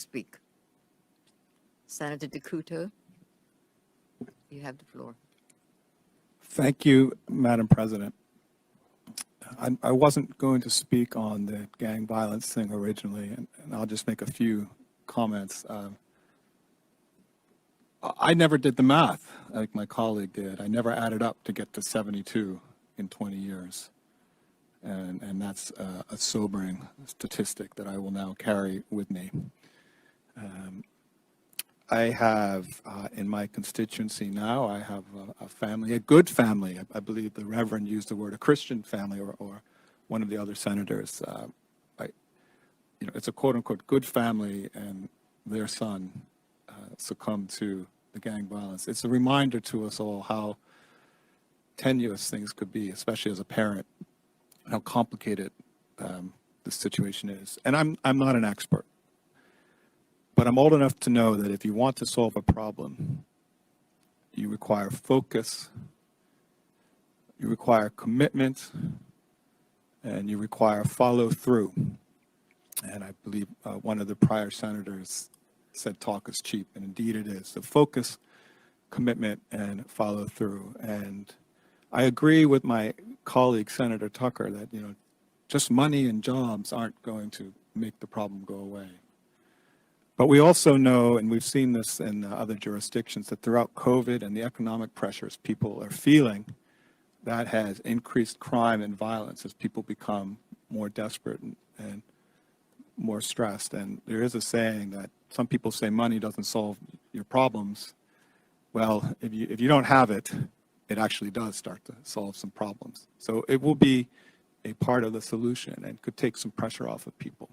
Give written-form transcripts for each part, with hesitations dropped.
speak. Senator Couto, you have the floor. Thank you, Madam President. I wasn't going to speak on the gang violence thing originally, and I'll just make a few comments. I never did the math like my colleague did. I never added up to get to 72 in 20 years. And that's a sobering statistic that I will now carry with me. I have, in my constituency now, I have a family, a good family. I believe the Reverend used the word a Christian family, or one of the other senators. It's a quote-unquote good family, and their son succumbed to the gang violence. It's a reminder to us all how tenuous things could be, especially as a parent, how complicated the situation is. And I'm not an expert. But I'm old enough to know that if you want to solve a problem, you require focus, you require commitment, and you require follow through. And I believe one of the prior senators said talk is cheap, and indeed it is. So focus, commitment, and follow through. And I agree with my colleague, Senator Tucker, that just money and jobs aren't going to make the problem go away. But we also know, and we've seen this in other jurisdictions, that throughout COVID and the economic pressures people are feeling, that has increased crime and violence as people become more desperate and more stressed. And there is a saying that some people say money doesn't solve your problems. Well, if you don't have it, it actually does start to solve some problems. So it will be a part of the solution and could take some pressure off of people.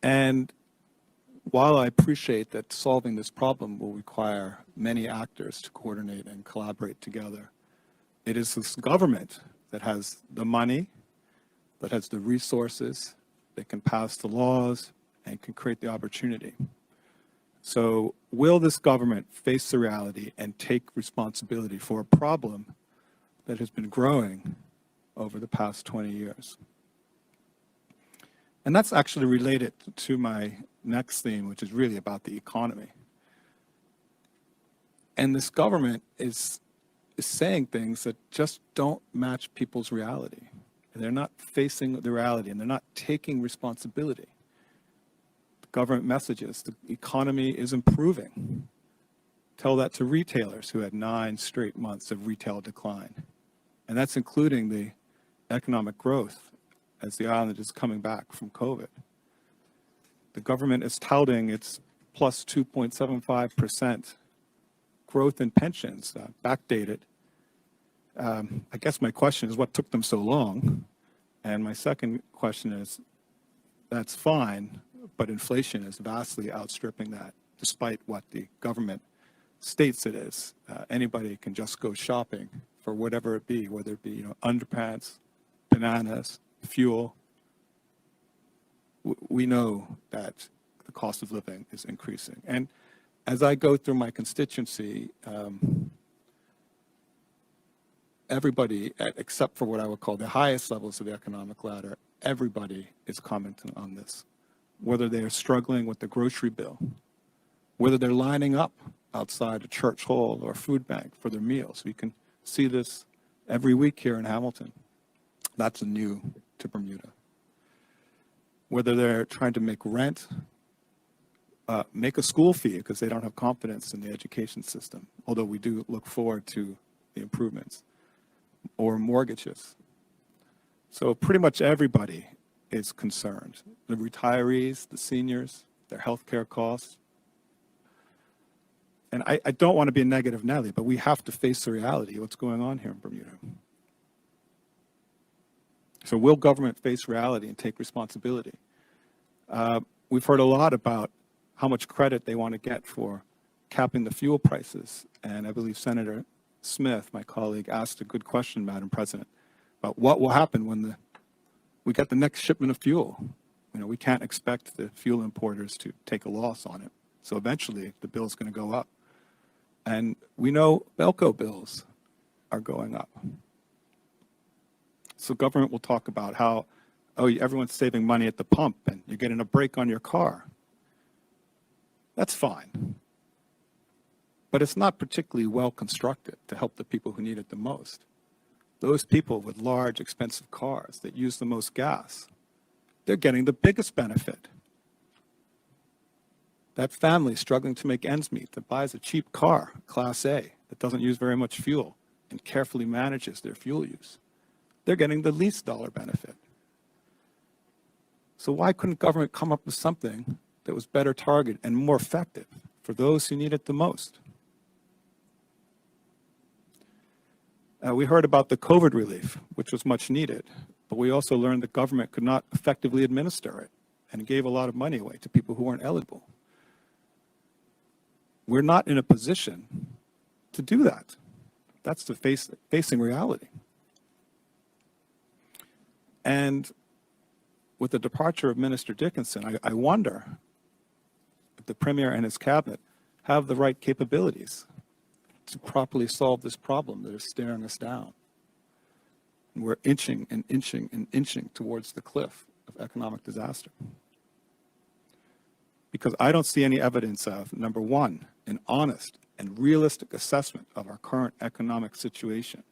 And while I appreciate that solving this problem will require many actors to coordinate and collaborate together, it is this government that has the money, that has the resources, that can pass the laws and can create the opportunity. So will this government face the reality and take responsibility for a problem that has been growing over the past 20 years? And that's actually related to my next theme, which is really about the economy. And this government is saying things that just don't match people's reality. And they're not facing the reality, and they're not taking responsibility. The government messages, the economy is improving. Tell that to retailers who had 9 straight months of retail decline. And that's including the economic growth as the island is coming back from COVID. The government is touting its plus 2.75% growth in pensions, backdated. I guess my question is, what took them so long? And my second question is, that's fine, but inflation is vastly outstripping that, despite what the government states it is. Anybody can just go shopping for whatever it be, whether it be underpants, bananas, fuel. We know that the cost of living is increasing. And as I go through my constituency, everybody, except for what I would call the highest levels of the economic ladder, everybody is commenting on this. Whether they're struggling with the grocery bill, whether they're lining up outside a church hall or a food bank for their meals. We can see this every week here in Hamilton. That's new to Bermuda. Whether they're trying to make rent, make a school fee because they don't have confidence in the education system, although we do look forward to the improvements, or mortgages. So pretty much everybody is concerned. The retirees, the seniors, their healthcare costs. And I don't want to be a negative Nelly, but we have to face the reality of what's going on here in Bermuda. So will government face reality and take responsibility? We've heard a lot about how much credit they want to get for capping the fuel prices. And I believe Senator Smith, my colleague, asked a good question, Madam President, about what will happen when we get the next shipment of fuel. We can't expect the fuel importers to take a loss on it. So eventually the bill is going to go up. And we know Belco bills are going up. So government will talk about how, oh, everyone's saving money at the pump and you're getting a break on your car. That's fine. But it's not particularly well constructed to help the people who need it the most. Those people with large, expensive cars that use the most gas, they're getting the biggest benefit. That family struggling to make ends meet that buys a cheap car, Class A, that doesn't use very much fuel and carefully manages their fuel use, they're getting the least dollar benefit. So why couldn't government come up with something that was better targeted and more effective for those who need it the most? We heard about the COVID relief, which was much needed, but we also learned the government could not effectively administer it and gave a lot of money away to people who weren't eligible. We're not in a position to do that. That's the facing reality. And with the departure of Minister Dickinson, I wonder if the Premier and his cabinet have the right capabilities to properly solve this problem that is staring us down. And we're inching and inching and inching towards the cliff of economic disaster. Because I don't see any evidence of, number one, an honest and realistic assessment of our current economic situation,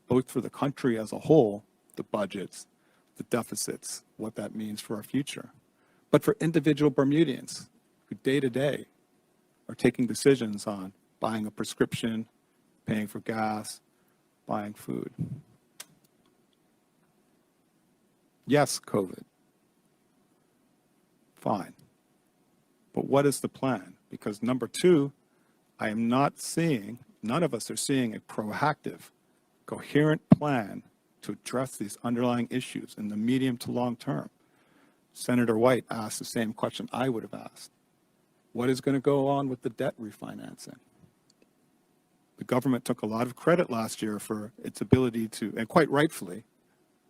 both for the country as a whole, the budgets, the deficits, what that means for our future, but for individual Bermudians who day to day are taking decisions on buying a prescription, paying for gas, buying food. Yes, COVID. Fine. But what is the plan? Because number two, I am not seeing, none of us are seeing a proactive, coherent plan to address these underlying issues in the medium to long term. Senator White asked the same question I would have asked. What is going to go on with the debt refinancing? The government took a lot of credit last year for its ability to, and quite rightfully,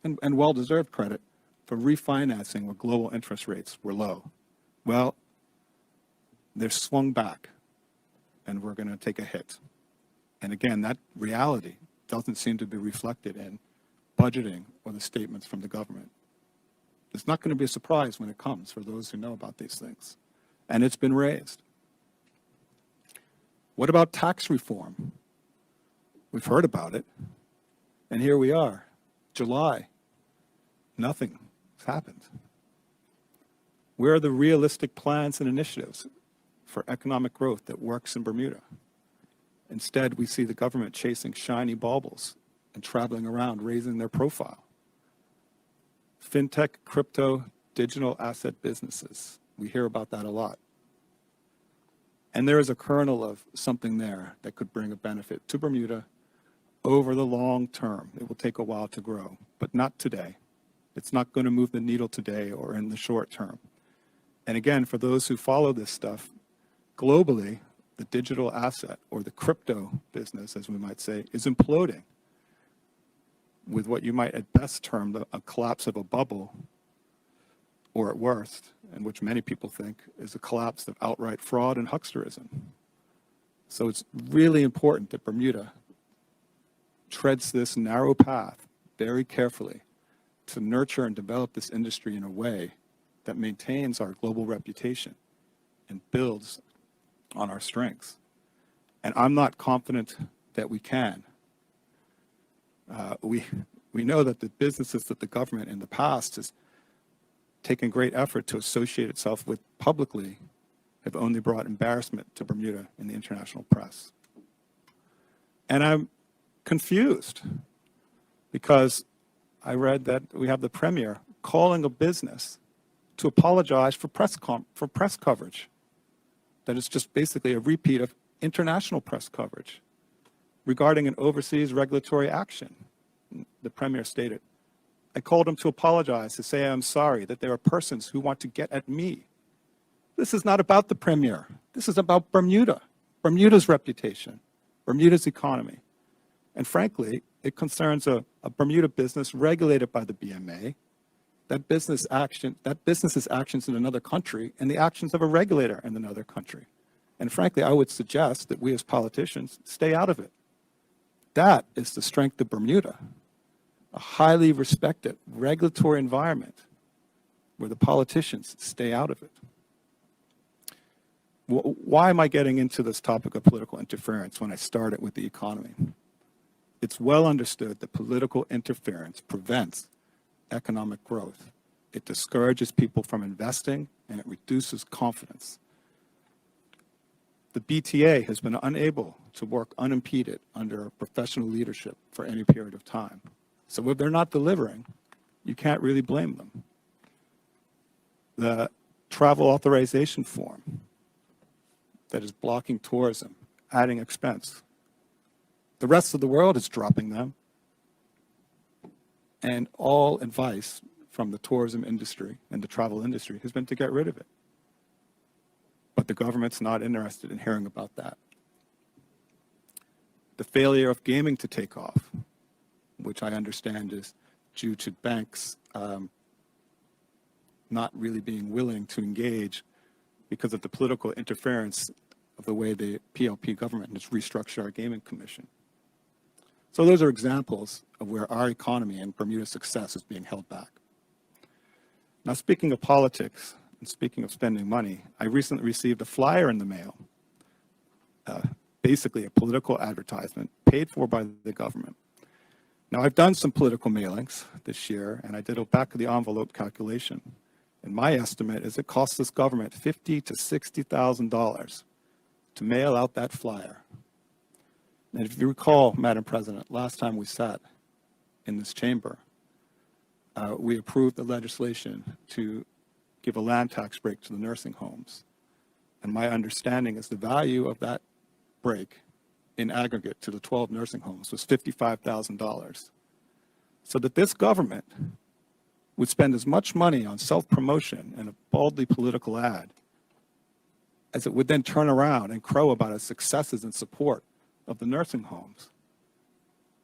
and well-deserved credit, for refinancing when global interest rates were low. Well, they're swung back, and we're going to take a hit. And again, that reality doesn't seem to be reflected in budgeting or the statements from the government. It's not going to be a surprise when it comes for those who know about these things. And it's been raised. What about tax reform? We've heard about it. And here we are, July. Nothing has happened. Where are the realistic plans and initiatives for economic growth that works in Bermuda? Instead, we see the government chasing shiny baubles and traveling around raising their profile. Fintech, crypto, digital asset businesses. We hear about that a lot. And there is a kernel of something there that could bring a benefit to Bermuda over the long term. It will take a while to grow, but not today. It's not going to move the needle today or in the short term. And again, for those who follow this stuff, globally, the digital asset or the crypto business, as we might say, is imploding with what you might at best term a collapse of a bubble, or at worst, and which many people think is a collapse of outright fraud and hucksterism. So it's really important that Bermuda treads this narrow path very carefully to nurture and develop this industry in a way that maintains our global reputation and builds on our strengths. And I'm not confident that we can. We know that the businesses that the government in the past has taken great effort to associate itself with publicly have only brought embarrassment to Bermuda in the international press. And I'm confused because I read that we have the Premier calling a business to apologize for press coverage. That is just basically a repeat of international press coverage regarding an overseas regulatory action. The Premier stated, I called him to apologize, to say I'm sorry, that there are persons who want to get at me. This is not about the Premier. This is about Bermuda, Bermuda's reputation, Bermuda's economy. And frankly, it concerns a Bermuda business regulated by the BMA, that business's actions in another country and the actions of a regulator in another country. And frankly, I would suggest that we as politicians stay out of it. That is the strength of Bermuda, a highly respected regulatory environment where the politicians stay out of it. Why am I getting into this topic of political interference when I started with the economy? It's well understood that political interference prevents economic growth. It discourages people from investing, and it reduces confidence. The BTA has been unable to work unimpeded under professional leadership for any period of time. So if they're not delivering, you can't really blame them. The travel authorization form that is blocking tourism, adding expense. The rest of the world is dropping them. And all advice from the tourism industry and the travel industry has been to get rid of it. But the government's not interested in hearing about that. The failure of gaming to take off, which I understand is due to banks not really being willing to engage because of the political interference of the way the PLP government has restructured our gaming commission. So those are examples of where our economy and Bermuda's success is being held back. Now, speaking of politics and speaking of spending money, I recently received a flyer in the mail, basically a political advertisement paid for by the government. Now, I've done some political mailings this year, and I did a back-of-the-envelope calculation. And my estimate is it costs this government $50,000 to $60,000 to mail out that flyer. And if you recall, Madam President, last time we sat in this chamber, we approved the legislation to give a land tax break to the nursing homes. And my understanding is the value of that break in aggregate to the 12 nursing homes was $55,000. So that this government would spend as much money on self-promotion and a baldly political ad as it would then turn around and crow about its successes and support of the nursing homes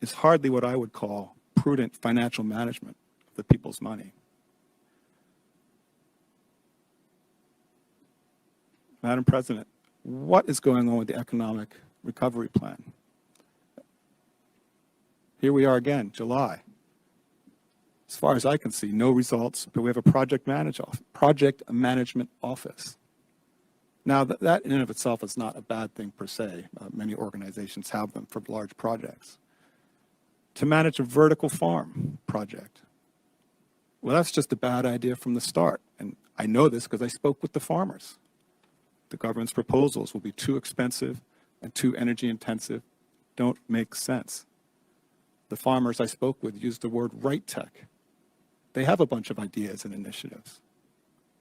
is hardly what I would call prudent financial management of the people's money. Madam President, what is going on with the economic recovery plan? Here we are again, July. As far as I can see, no results, but we have a project management office. Now, that in and of itself is not a bad thing per se. Many organizations have them for large projects. To manage a vertical farm project, well, that's just a bad idea from the start. And I know this because I spoke with the farmers. The government's proposals will be too expensive and too energy intensive, don't make sense. The farmers I spoke with used the word right tech. They have a bunch of ideas and initiatives.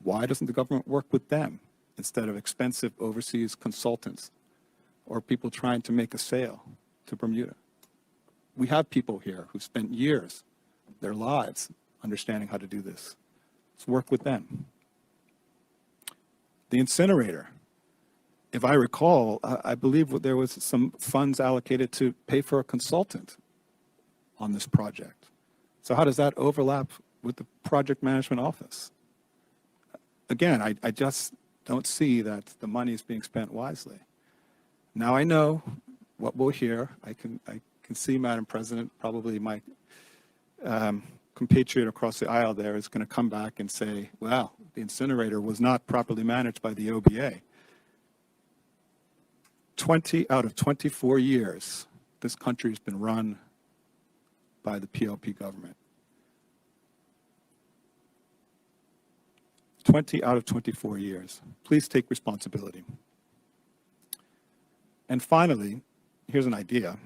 Why doesn't the government work with them instead of expensive overseas consultants or people trying to make a sale to Bermuda? We have people here who spent years, their lives, understanding how to do this. Let's work with them. The incinerator. If I recall, I believe there was some funds allocated to pay for a consultant on this project. So how does that overlap with the project management office? Again, I just don't see that the money is being spent wisely. Now I know what we'll hear. I can see, Madam President, probably my compatriot across the aisle there is going to come back and say, well, the incinerator was not properly managed by the OBA. 20 out of 24 years, this country has been run by the PLP government. 20 out of 24 years. Please take responsibility. And finally, here's an idea.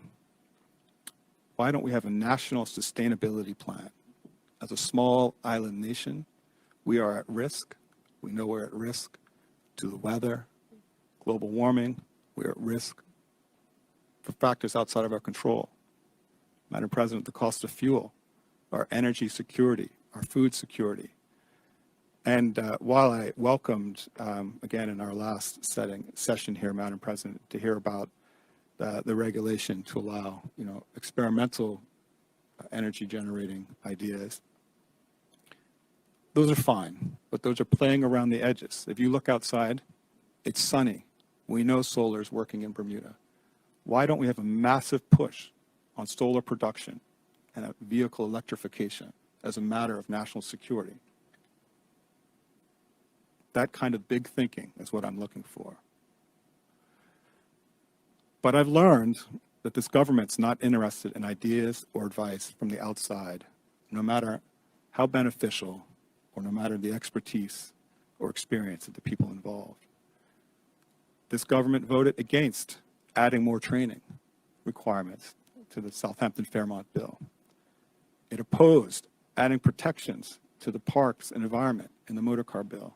Why don't we have a national sustainability plan? As a small island nation, we are at risk. We know we're at risk to the weather, global warming. We're at risk for factors outside of our control. Madam President, the cost of fuel, our energy security, our food security. And while I welcomed, again, in our last session here, Madam President, to hear about the regulation to allow, experimental energy generating ideas, those are fine, but those are playing around the edges. If you look outside, it's sunny. We know solar is working in Bermuda. Why don't we have a massive push on solar production and vehicle electrification as a matter of national security? That kind of big thinking is what I'm looking for. But I've learned that this government's not interested in ideas or advice from the outside, no matter how beneficial or no matter the expertise or experience of the people involved. This government voted against adding more training requirements to the Southampton-Fairmont bill. It opposed adding protections to the parks and environment in the motor car bill,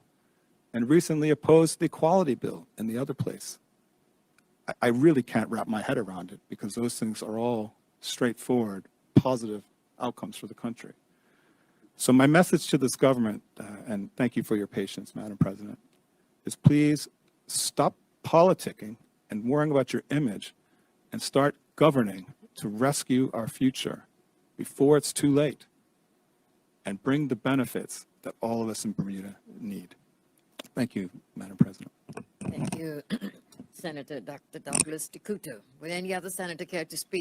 and recently opposed the equality bill in the other place. I really can't wrap my head around it because those things are all straightforward, positive outcomes for the country. So my message to this government, and thank you for your patience, Madam President, is please stop politicking and worrying about your image and start governing to rescue our future before it's too late and bring the benefits that all of us in Bermuda need. Thank you, Madam President. Thank you, Senator Dr. Douglas Couto. Would any other senator care to speak?